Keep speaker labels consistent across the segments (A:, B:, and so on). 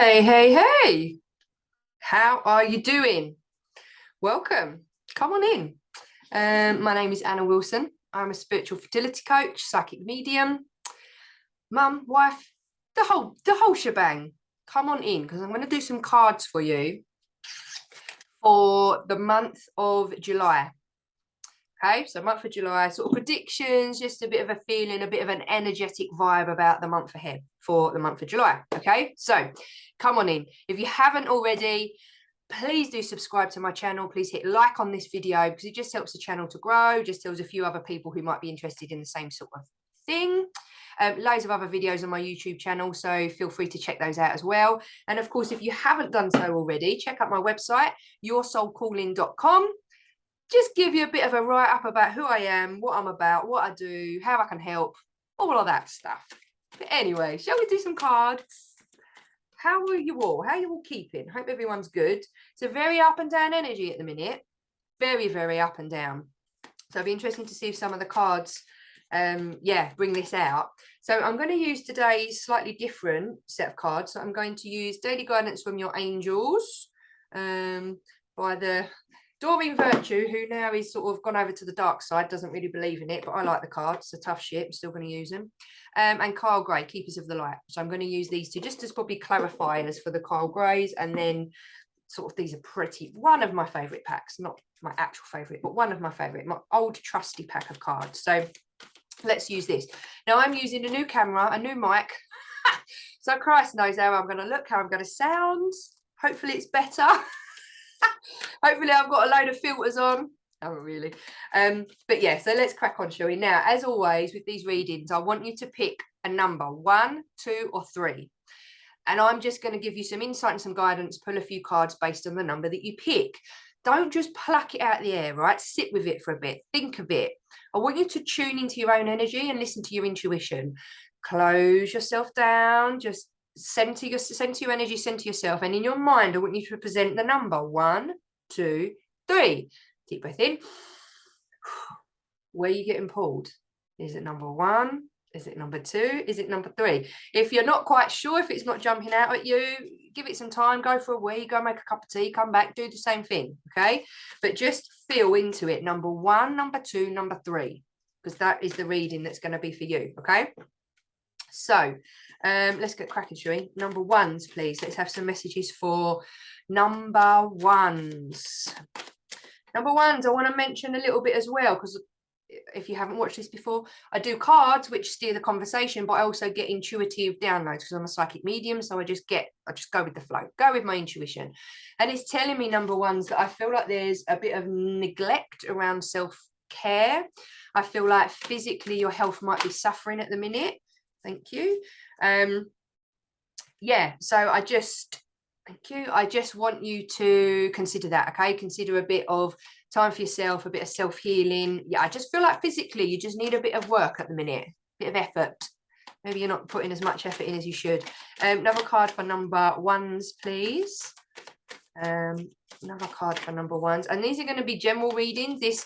A: Hey, hey, hey, how are you doing? Welcome. Come on in. My name is Anna Willson. I'm a spiritual fertility coach, psychic medium, mum, wife, the whole shebang. Come on in because I'm going to do some cards for you for the month of July. Okay, so month of July, sort of predictions, just a bit of a feeling, a bit of an energetic vibe about the month ahead for the month of July. Okay, so come on in. If you haven't already, please do subscribe to my channel. Please hit like on this video because it just helps the channel to grow, just tells a few other people who might be interested in the same sort of thing. Loads of other videos on my YouTube channel, so feel free to check those out as well. And of course, if you haven't done so already, check out my website, yoursoulcalling.com. Just give you a bit of a write-up about who I am, what I'm about, what I do, how I can help, all of that stuff. But anyway, shall we do some cards? How are you all? How are you all keeping? Hope everyone's good. It's a very up and down energy at the minute. Very, very up and down. So it'll be interesting to see if some of the cards, bring this out. So I'm going to use today's slightly different set of cards. So I'm going to use Daily Guidance from Your Angels by the Doreen Virtue, who now is sort of gone over to the dark side, doesn't really believe in it, but I like the cards. It's a tough shit. I'm still going to use them. And Carl Gray, Keepers of the Light. So I'm going to use these two just as probably clarifiers for the Carl Grays. And then sort of these are pretty, one of my favourite packs, not my actual favourite, but one of my favourite, my old trusty pack of cards. So let's use this. Now I'm using a new camera, a new mic. So Christ knows how I'm going to look, how I'm going to sound. Hopefully it's better. Hopefully I've got a load of filters on. I haven't really. But yeah, so let's crack on, shall we? Now, as always with these readings, I want you to pick a number, 1, 2, or 3. And I'm just going to give you some insight and some guidance, pull a few cards based on the number that you pick. Don't just pluck it out of the air, right? Sit with it for a bit. Think of it. I want you to tune into your own energy and listen to your intuition. Close yourself down. Just center your energy, center yourself. And in your mind, I want you to represent the number 1, 2, 3. Deep breath in. Where are you getting pulled? Is it number 1? Is it number 2? Is it number 3? If you're not quite sure, if it's not jumping out at you, give it some time, go for a wee, go make a cup of tea, come back, do the same thing, okay? But just feel into it. Number 1, number 2, number 3, because that is the reading that's going to be for you, okay? So let's get cracking, shall we? Number 1s, please. Let's have some messages for number 1s. Number 1s, I want to mention a little bit as well, because if you haven't watched this before, I do cards which steer the conversation, but I also get intuitive downloads because I'm a psychic medium. So I just go with the flow, go with my intuition. And it's telling me, number 1s, that I feel like there's a bit of neglect around self-care. I feel like physically your health might be suffering at the minute. Thank you. Yeah, so thank you. I just want you to consider that, okay? Consider a bit of time for yourself, a bit of self-healing. Yeah, I just feel like physically you just need a bit of work at the minute, a bit of effort. Maybe you're not putting as much effort in as you should. Another card for number 1s, please. Another card for number 1s. And these are going to be general readings. This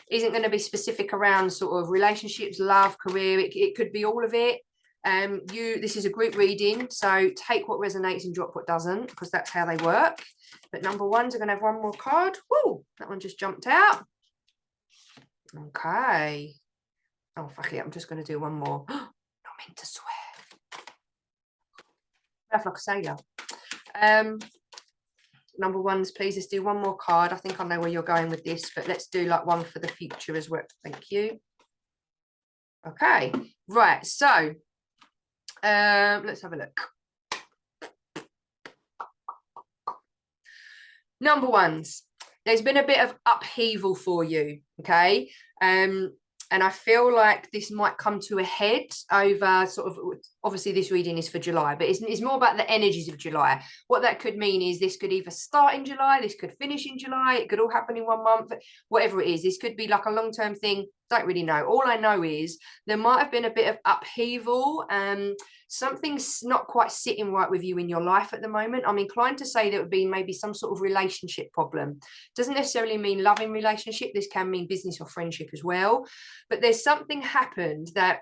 A: isn't going to be specific around sort of relationships, love, career. It could be all of it. This is a group reading, so take what resonates and drop what doesn't, because that's how they work. But number 1s are going to have one more card. Woo, that one just jumped out. Okay. Oh, fuck it, I'm just going to do one more. Not meant to swear. Laugh like a sailor. Number 1s, please. Let's do one more card. I think I know where you're going with this, but let's do like one for the future as well. Thank you. Okay, right, so let's have a look. Number 1s, there's been a bit of upheaval for you, okay? And I feel like this might come to a head over sort of, obviously this reading is for July, but it's more about the energies of July. What that could mean is this could either start in July, this could finish in July, it could all happen in 1 month, whatever it is. This could be like a long-term thing. Don't really know. All I know is there might have been a bit of upheaval. Something's not quite sitting right with you in your life at the moment. I'm inclined to say that would be maybe some sort of relationship problem. Doesn't necessarily mean loving relationship. This can mean business or friendship as well. But there's something happened that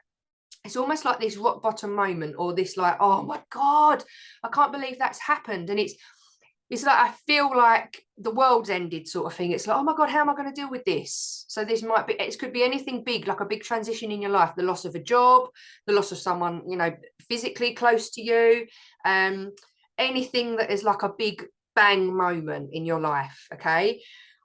A: it's almost like this rock bottom moment, or this like, oh my God, I can't believe that's happened. And it's like, I feel like the world's ended sort of thing. It's like, oh my God, how am I going to deal with this? So this might be, it could be anything big, like a big transition in your life, the loss of a job, the loss of someone, you know, physically close to you, anything that is like a big bang moment in your life. Okay.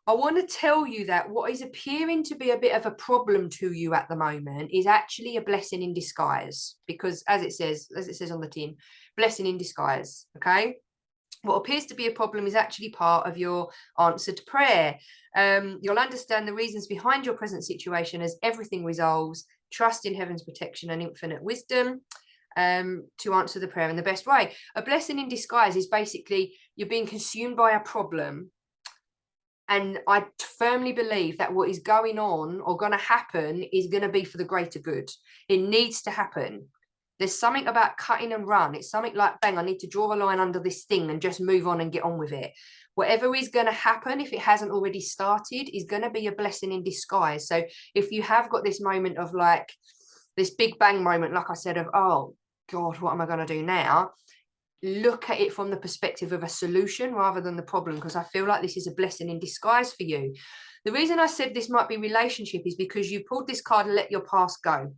A: I want to tell you that what is appearing to be a bit of a problem to you at the moment is actually a blessing in disguise, because as it says on the tin, blessing in disguise. Okay. What appears to be a problem is actually part of your answered prayer. You'll understand the reasons behind your present situation as everything resolves. Trust in heaven's protection and infinite wisdom to answer the prayer in the best way. A blessing in disguise is basically you're being consumed by a problem. And I firmly believe that what is going on or going to happen is going to be for the greater good. It needs to happen. There's something about cutting and run. It's something like, bang, I need to draw a line under this thing and just move on and get on with it. Whatever is going to happen, if it hasn't already started, is going to be a blessing in disguise. So if you have got this moment of like this big bang moment, like I said, of, oh God, what am I going to do now? Look at it from the perspective of a solution rather than the problem, because I feel like this is a blessing in disguise for you. The reason I said this might be relationship is because you pulled this card, let your past go.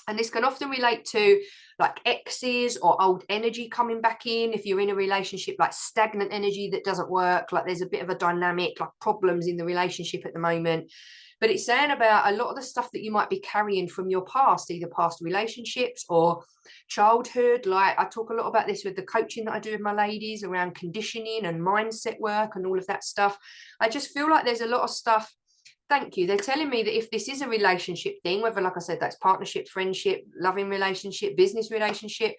A: And this can often relate to like exes or old energy coming back in. If you're in a relationship, like stagnant energy that doesn't work, like there's a bit of a dynamic, like problems in the relationship at the moment. But it's saying about a lot of the stuff that you might be carrying from your past, either past relationships or childhood. Like I talk a lot about this with the coaching that I do with my ladies around conditioning and mindset work and all of that stuff. I just feel like there's a lot of stuff. Thank you. They're telling me that if this is a relationship thing, whether, like I said, that's partnership, friendship, loving relationship, business relationship,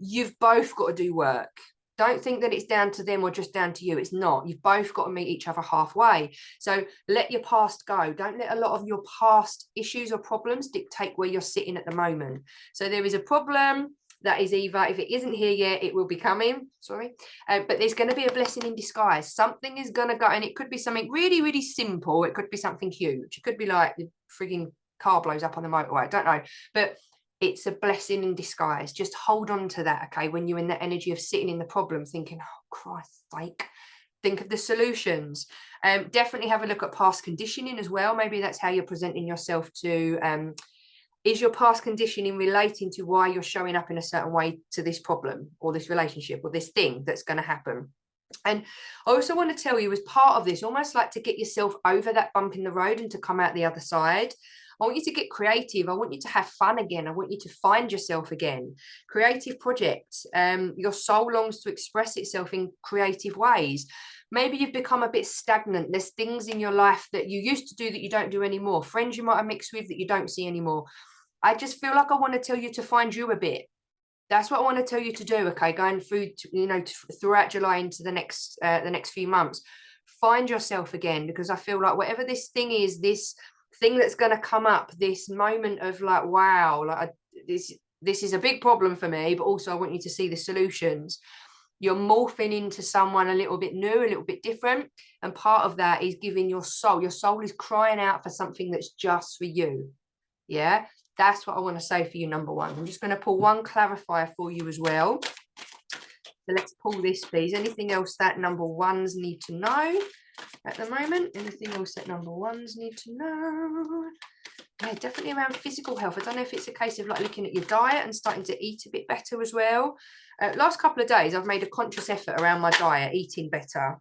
A: you've both got to do work. Don't think that it's down to them or just down to you. It's not. You've both got to meet each other halfway. So let your past go. Don't let a lot of your past issues or problems dictate where you're sitting at the moment. So there is a problem that is either, if it isn't here yet, it will be coming, sorry, but there's going to be a blessing in disguise. Something is going to go, and it could be something really, really simple. It could be something huge. It could be like the frigging car blows up on the motorway. I don't know, but it's a blessing in disguise. Just hold on to that, okay? When you're in the energy of sitting in the problem, thinking, oh, Christ's sake, think of the solutions. Definitely have a look at past conditioning as well. Maybe that's how you're presenting yourself to is your past conditioning relating to why you're showing up in a certain way to this problem or this relationship or this thing that's going to happen? And I also want to tell you, as part of this, almost like to get yourself over that bump in the road and to come out the other side, I want you to get creative. I want you to have fun again. I want you to find yourself again. Creative projects. Your soul longs to express itself in creative ways. Maybe you've become a bit stagnant. There's things in your life that you used to do that you don't do anymore. Friends you might have mixed with that you don't see anymore. I just feel like I want to tell you to find you a bit. That's what I want to tell you to do. Okay, going through, throughout July into the next few months, find yourself again, because I feel like whatever this thing is, this thing that's going to come up, this moment of like, wow, like this is a big problem for me, but also I want you to see the solutions. You're morphing into someone a little bit new, a little bit different, and part of that is giving your soul. Your soul is crying out for something that's just for you. Yeah. That's what I want to say for you, number one. I'm just going to pull one clarifier for you as well. So let's pull this, please. Anything else that number ones need to know at the moment? Anything else that number ones need to know? Yeah, definitely around physical health. I don't know if it's a case of like looking at your diet and starting to eat a bit better as well. Last couple of days, I've made a conscious effort around my diet, eating better.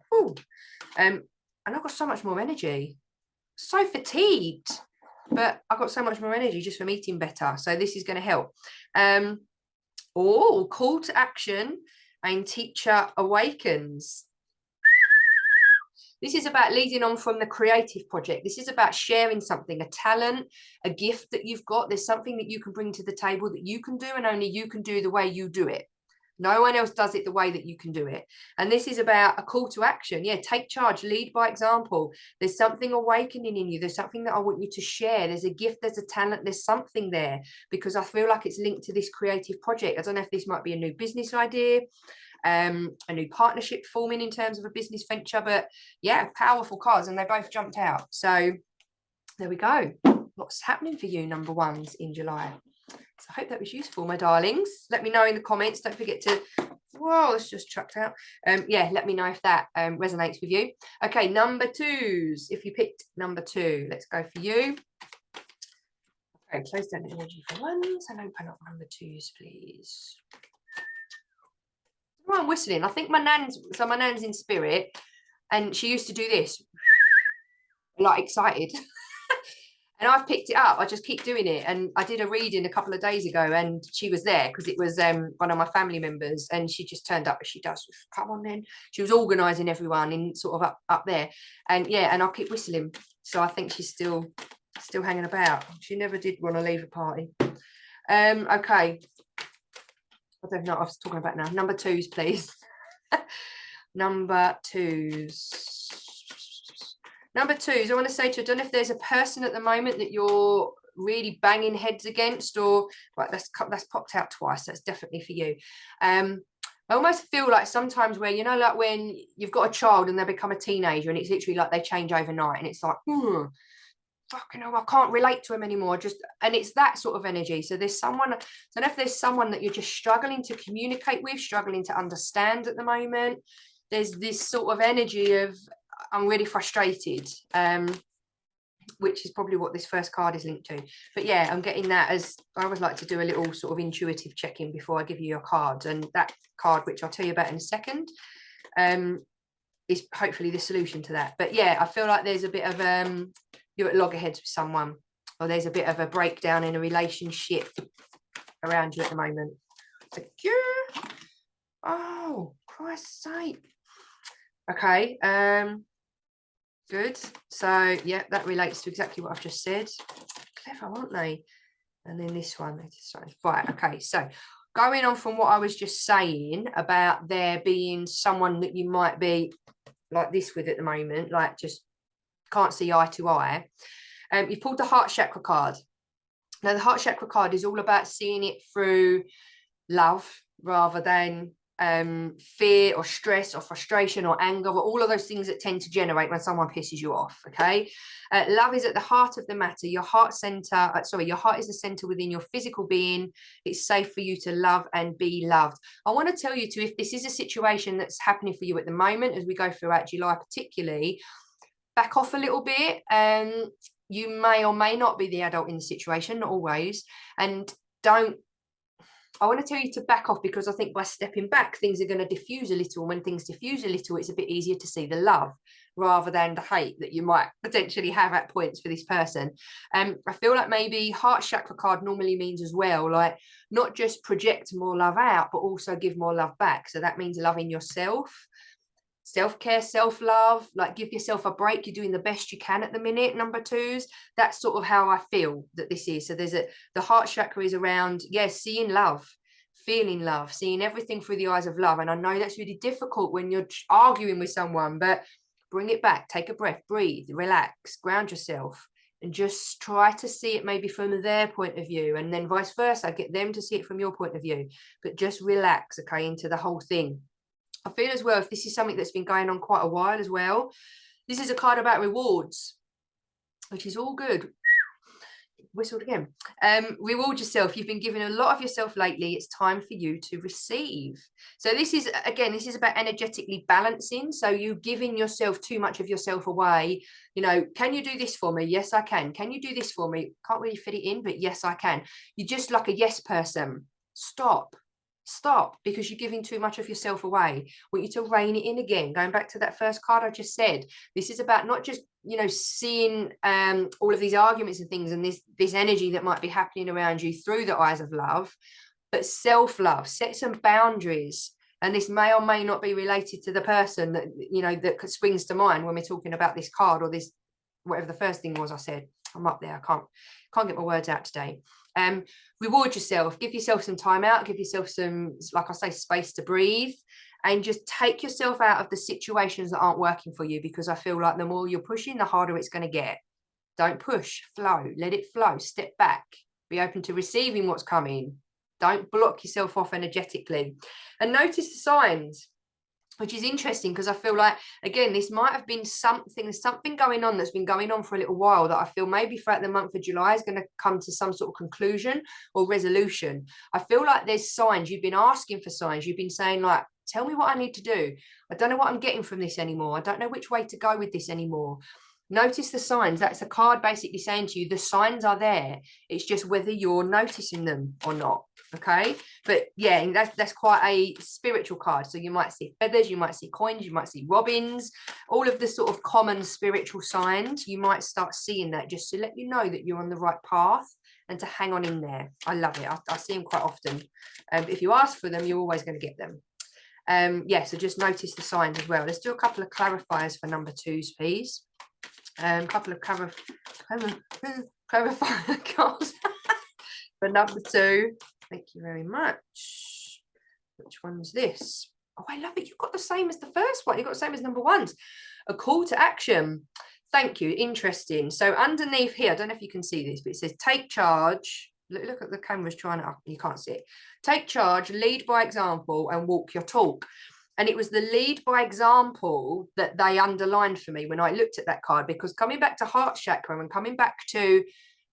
A: And I've got so much more energy. So fatigued. But I've got so much more energy just from eating better. So this is going to help. Call to action and teacher awakens. This is about leading on from the creative project. This is about sharing something, a talent, a gift that you've got. There's something that you can bring to the table that you can do, and only you can do the way you do it. No one else does it the way that you can do it. And this is about a call to action. Yeah, take charge, lead by example. There's something awakening in you. There's something that I want you to share. There's a gift, there's a talent, there's something there, because I feel like it's linked to this creative project. I don't know if this might be a new business idea, a new partnership forming in terms of a business venture, but yeah, powerful cards, and they both jumped out. So there we go. What's happening for you, number ones, in July? So I hope that was useful, my darlings. Let me know in the comments. Don't forget to, whoa, it's just chucked out. Yeah, let me know if that resonates with you. Okay, number 2s. If you picked number 2, let's go for you. Okay, close down the energy for 1s and open up number 2s, please. Oh, I'm whistling. I think my nan's in spirit, and she used to do this, like excited. And I've picked it up. I just keep doing it. And I did a reading a couple of days ago, and she was there because it was one of my family members, and she just turned up as she does. Come on then. She was organising everyone in sort of up there. And yeah, and I'll keep whistling. So I think she's still hanging about. She never did want to leave a party. Okay. I don't know what I was talking about now. Number 2s, please. Number 2s. Number 2s, I want to say to you, I don't know if there's a person at the moment that you're really banging heads against, or right, that's popped out twice. That's definitely for you. I almost feel like sometimes where, you know, like when you've got a child and they become a teenager and it's literally like they change overnight, and it's like, fucking hell, I can't relate to him anymore. And it's that sort of energy. So there's someone, I don't know if there's someone that you're just struggling to communicate with, struggling to understand at the moment. There's this sort of energy of, I'm really frustrated, which is probably what this first card is linked to. But yeah, I'm getting that, as I always like to do a little sort of intuitive check-in before I give you your cards. And that card, which I'll tell you about in a second, is hopefully the solution to that. But yeah, I feel like there's a bit of you're at loggerheads with someone, or there's a bit of a breakdown in a relationship around you at the moment. Oh, Christ's sake. Okay, good. So yeah, that relates to exactly what I've just said. Clever, aren't they? And then this one, right? Okay, so going on from what I was just saying about there being someone that you might be like this with at the moment, like just can't see eye to eye. You pulled the heart chakra card. Now the heart chakra card is all about seeing it through love rather than fear or stress or frustration or anger, or all of those things that tend to generate when someone pisses you off. Okay, love is at the heart of the matter. Your heart center, your heart is the center within your physical being. It's safe for you to love and be loved. I want to tell you too, if this is a situation that's happening for you at the moment, as we go throughout July particularly, back off a little bit. You may or may not be the adult in the situation, not always, and I want to tell you to back off, because I think by stepping back, things are going to diffuse a little. When things diffuse a little, it's a bit easier to see the love rather than the hate that you might potentially have at points for this person. I feel like maybe heart chakra card normally means as well, like not just project more love out, but also give more love back. So that means loving yourself, self-care, self-love, like give yourself a break. You're doing the best you can at the minute, number 2s. That's sort of how I feel that this is. So the heart chakra is around, seeing love, feeling love, seeing everything through the eyes of love. And I know that's really difficult when you're arguing with someone, but bring it back, take a breath, breathe, relax, ground yourself, and just try to see it maybe from their point of view, and then vice versa, get them to see it from your point of view. But just relax, okay, into the whole thing. I feel as well, if this is something that's been going on quite a while as well, this is a card about rewards, which is all good. Whistled again. Reward yourself. You've been giving a lot of yourself lately. It's time for you to receive. So this is about energetically balancing. So you giving yourself too much of yourself away. You know, can you do this for me? Yes, I can. Can you do this for me? Can't really fit it in, but yes, I can. You're just like a yes person. Stop, because you're giving too much of yourself away. I want you to rein it in again. Going back to that first card I just said, this is about not just, seeing all of these arguments and things and this energy that might be happening around you through the eyes of love, but self-love. Set some boundaries. And this may or may not be related to the person that, that springs to mind when we're talking about this card, or this, whatever the first thing was I said. I'm up there. I can't get my words out today. Reward yourself, give yourself some time out, give yourself some, like I say, space to breathe, and just take yourself out of the situations that aren't working for you, because I feel like the more you're pushing, the harder it's going to get. Don't push, flow, let it flow, step back, be open to receiving what's coming. Don't block yourself off energetically, and notice the signs. which is interesting because I feel like, again, this might have been something going on that's been going on for a little while that I feel maybe throughout the month of July is going to come to some sort of conclusion or resolution. I feel like there's signs. You've been asking for signs. You've been saying, like, tell me what I need to do. I don't know what I'm getting from this anymore. I don't know which way to go with this anymore. Notice the signs. That's a card basically saying to you, the signs are there. It's just whether you're noticing them or not. Okay, but yeah, that's quite a spiritual card. So you might see feathers, you might see coins, you might see robins, all of the sort of common spiritual signs. You might start seeing that, just to let you know that you're on the right path and to hang on in there. I love it. I see them quite often. If you ask for them, you're always going to get them. Yeah, so just notice the signs as well. Let's do a couple of clarifiers for number 2s, please. A couple of clarifier cards for number 2. Thank you very much. Which one's this? Oh, I love it. You've got the same as the first one. You've got the same as number 1's. A call to action. Thank you. Interesting. So underneath here, I don't know if you can see this, but it says take charge. Look at the camera's trying to, you can't see it. Take charge, lead by example, and walk your talk. And it was the lead by example that they underlined for me when I looked at that card, because coming back to heart chakra and coming back to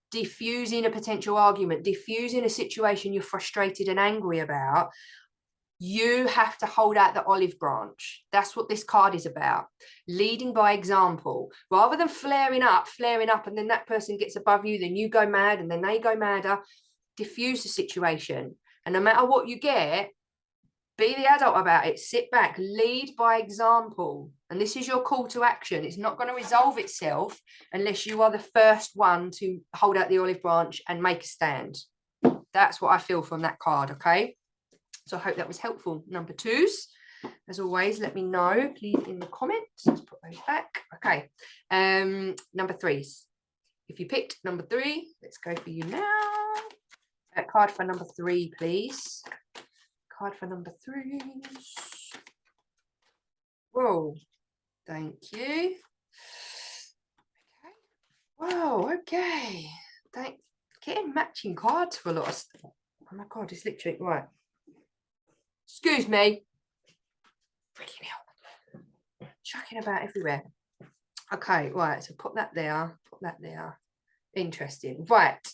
A: diffusing a potential argument, diffusing a situation you're frustrated and angry about, you have to hold out the olive branch. That's what this card is about. Leading by example, rather than flaring up, and then that person gets above you, then you go mad, and then they go madder. Diffuse the situation. And no matter what you get, be the adult about it. Sit back, lead by example. And this is your call to action. It's not going to resolve itself unless you are the first one to hold out the olive branch and make a stand. That's what I feel from that card, okay? So I hope that was helpful. Number 2s, as always, let me know, please, in the comments. Let's put those back. Okay. Number 3s. If you picked number 3, let's go for you now. Card for number 3, please. Card for number 3. Whoa, thank you. Okay. Whoa, okay. Getting matching cards for a lot of stuff. Oh my God, it's literally right. Excuse me. Freaking hell. Chucking about everywhere. Okay, right. So put that there. Put that there. Interesting. Right.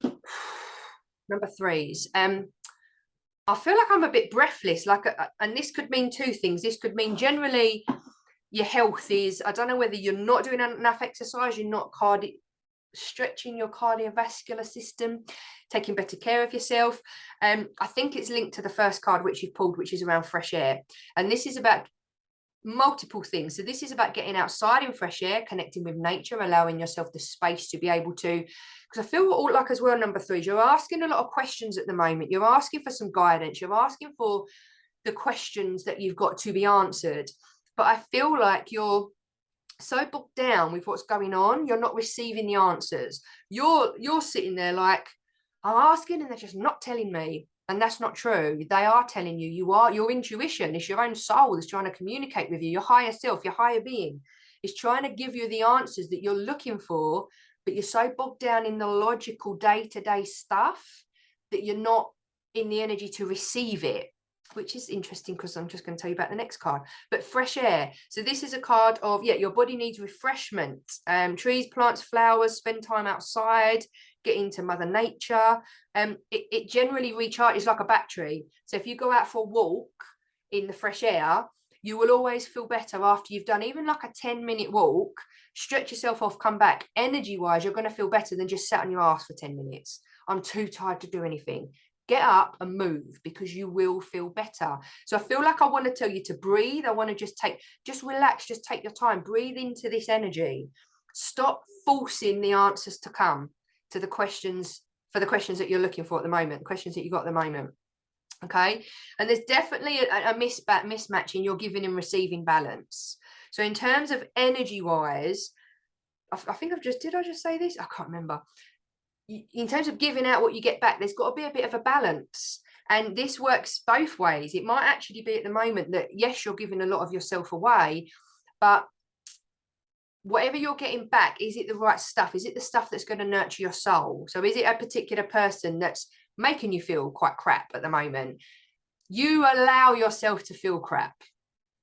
A: Number 3s. I feel like I'm a bit breathless, and this could mean 2 things. This could mean generally your health is, I don't know whether you're not doing enough exercise, you're not stretching your cardiovascular system, taking better care of yourself. I think it's linked to the first card which you've pulled, which is around fresh air. And this is about multiple things. So this is about getting outside in fresh air, connecting with nature, allowing yourself the space to be able to, because I feel all like as well, number 3s, you're asking a lot of questions at the moment. You're asking for some guidance. You're asking for the questions that you've got to be answered. But I feel like you're so bogged down with what's going on, you're not receiving the answers. You're sitting there like, I'm asking and they're just not telling me. And that's not true. They are telling you. Your intuition, it's your own soul that's trying to communicate with you. Your higher self, your higher being is trying to give you the answers that you're looking for, but you're so bogged down in the logical day-to-day stuff that you're not in the energy to receive it, which is interesting because I'm just going to tell you about the next card. But fresh air. So this is a card of, yeah, your body needs refreshment. Trees, plants, flowers, spend time outside, get into Mother Nature. It generally recharges like a battery. So if you go out for a walk in the fresh air, you will always feel better after you've done even like a 10-minute walk. Stretch yourself off, come back. Energy-wise, you're going to feel better than just sat on your ass for 10 minutes. I'm too tired to do anything. Get up and move, because you will feel better. So I feel like I want to tell you to breathe. I want to just relax, just take your time, breathe into this energy. Stop forcing the answers to come to the questions, for the questions that you're looking for at the moment, questions that you've got at the moment. Okay. And there's definitely a mismatch in your giving and receiving balance. So in terms of energy wise, I think did I just say this? I can't remember. In terms of giving out what you get back, there's got to be a bit of a balance. And this works both ways. It might actually be at the moment that, yes, you're giving a lot of yourself away, but whatever you're getting back, is it the right stuff? Is it the stuff that's going to nurture your soul? So is it a particular person that's making you feel quite crap at the moment? you allow yourself to feel crap.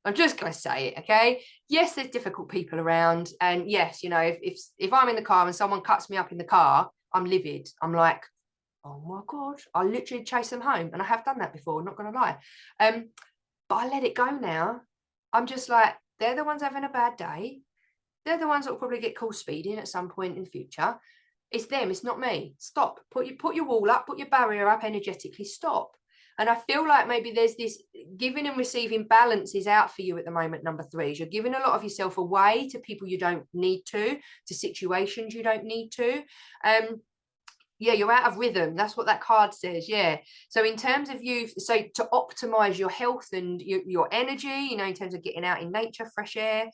A: I'm just going to say it, okay? Yes, there's difficult people around. And yes, you know, if I'm in the car and someone cuts me up in the car, I'm livid. I'm like, oh my God, I literally chase them home. And I have done that before, not going to lie. But I let it go now. I'm just like, they're the ones having a bad day. They're the ones that will probably get caught speeding at some point in the future. It's them, it's not me. Stop. Put your wall up, put your barrier up energetically. Stop. And I feel like maybe there's this giving and receiving balance is out for you at the moment, number 3. You're giving a lot of yourself away to people you don't need to situations you don't need to. Yeah, you're out of rhythm. That's what that card says. Yeah. So in terms of you, so to optimize your health and your energy, you know, in terms of getting out in nature, fresh air,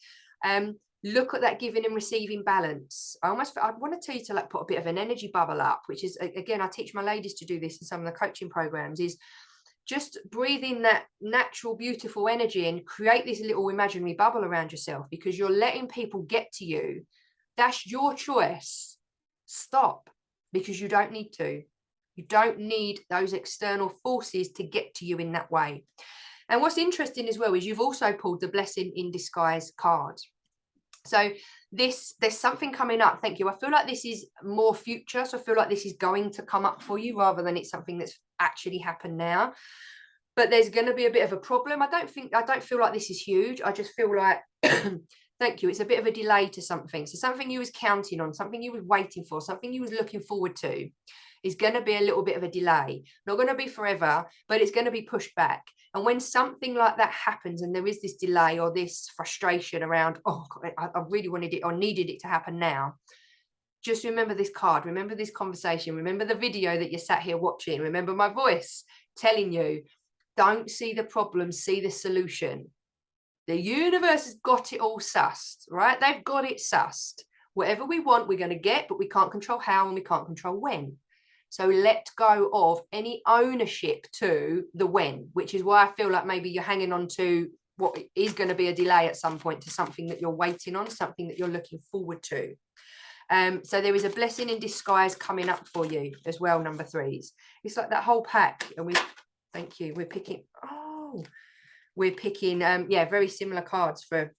A: look at that giving and receiving balance. I want to tell you to like put a bit of an energy bubble up, which is, again, I teach my ladies to do this in some of the coaching programs, is just breathe in that natural, beautiful energy and create this little imaginary bubble around yourself, because you're letting people get to you. That's your choice. Stop, because you don't need to. You don't need those external forces to get to you in that way. And what's interesting as well is you've also pulled the blessing in disguise card. So there's something coming up. Thank you. I feel like this is more future. So I feel like this is going to come up for you rather than it's something that's actually happened now. But there's going to be a bit of a problem. I don't feel like this is huge. I just feel like, thank you, it's a bit of a delay to something. So something you was counting on, something you was waiting for, something you was looking forward to is going to be a little bit of a delay. Not going to be forever, but it's going to be pushed back. And when something like that happens and there is this delay or this frustration around, oh, I really wanted it or needed it to happen now, just remember this card, remember this conversation, remember the video that you sat here watching, remember my voice telling you, don't see the problem, see the solution. The universe has got it all sussed, right? They've got it sussed. Whatever we want, we're going to get, but we can't control how and we can't control when. So let go of any ownership to the when, which is why I feel like maybe you're hanging on to what is going to be a delay at some point, to something that you're waiting on, something that you're looking forward to. So there is a blessing in disguise coming up for you as well, number 3s. It's like that whole pack. And thank you. We're picking, yeah, very similar cards for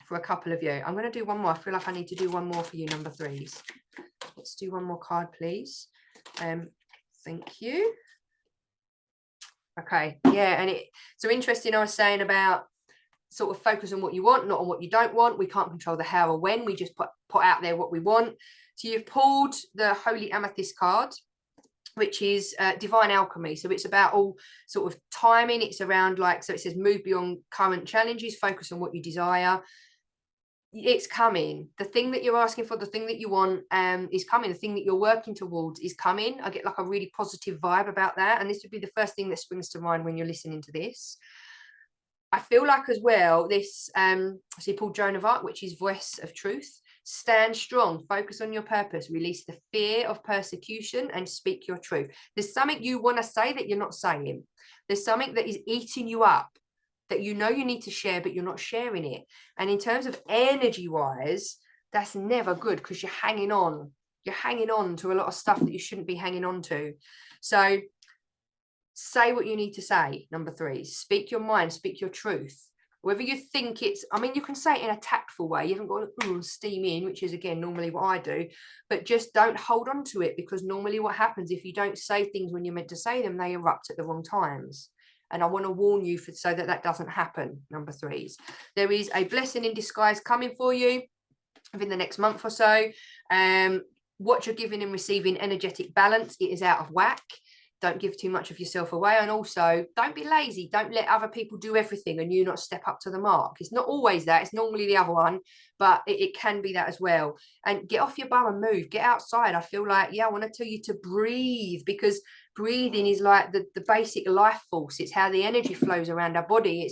A: a couple of you. I'm going to do one more. I feel like I need to do one more for you, number 3s. Let's do one more card, please. Thank you. Okay, yeah, and so interesting. I was saying about sort of focus on what you want, not on what you don't want. We can't control the how or when. We just put out there what we want. So you've pulled the Holy Amethyst card, which is divine alchemy. So it's about all sort of timing. It's around like, so it says move beyond current challenges, focus on what you desire. It's coming. The thing that you're asking for, the thing that you want is coming. The thing that you're working towards is coming. I get like a really positive vibe about that. And this would be the first thing that springs to mind when you're listening to this. I feel like as well, this, so you pulled Joan of Arc, which is voice of truth. Stand strong, focus on your purpose, release the fear of persecution and speak your truth. There's something you want to say that you're not saying. There's something that is eating you up that you know you need to share, but you're not sharing it. And in terms of energy wise, that's never good, because you're hanging on to a lot of stuff that you shouldn't be hanging on to. So say what you need to say, number 3. Speak your mind, speak your truth. Whether you think it's, I mean, you can say it in a tactful way. You haven't got to steam in, which is, again, normally what I do. But just don't hold on to it, because normally what happens if you don't say things when you're meant to say them, they erupt at the wrong times. And I want to warn you so that doesn't happen, number 3s. There is a blessing in disguise coming for you within the next month or so. What you're giving and receiving, energetic balance, it is out of whack. Don't give too much of yourself away. And also, don't be lazy. Don't let other people do everything and you not step up to the mark. It's not always that. It's normally the other one, but it can be that as well. And get off your bum and move. Get outside. I feel like, yeah, I want to tell you to breathe, because breathing is like the basic life force. It's how the energy flows around our body.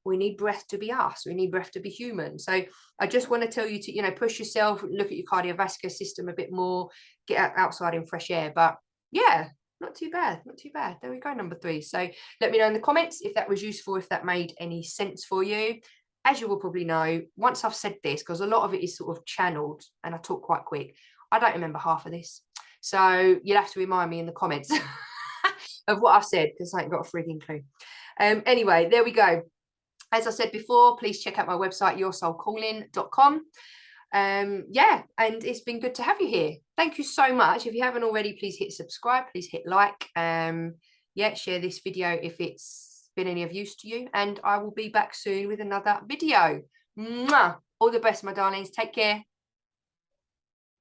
A: We need breath to be us. We need breath to be human. So I just want to tell you to, push yourself, look at your cardiovascular system a bit more, get outside in fresh air. But yeah, not too bad. There we go, number 3. So let me know in the comments if that was useful, if that made any sense for you. As you will probably know, once I've said this, because a lot of it is sort of channeled and I talk quite quick, I don't remember half of this. So you'll have to remind me in the comments. of what I've said, because I ain't got a frigging clue. Anyway, there we go. As I said before, please check out my website, yoursoulcalling.com. Yeah, and it's been good to have you here. Thank you so much. If you haven't already, please hit subscribe, please hit like. Yeah, share this video if it's been any of use to you, and I will be back soon with another video. Mwah! All the best, my darlings. Take care.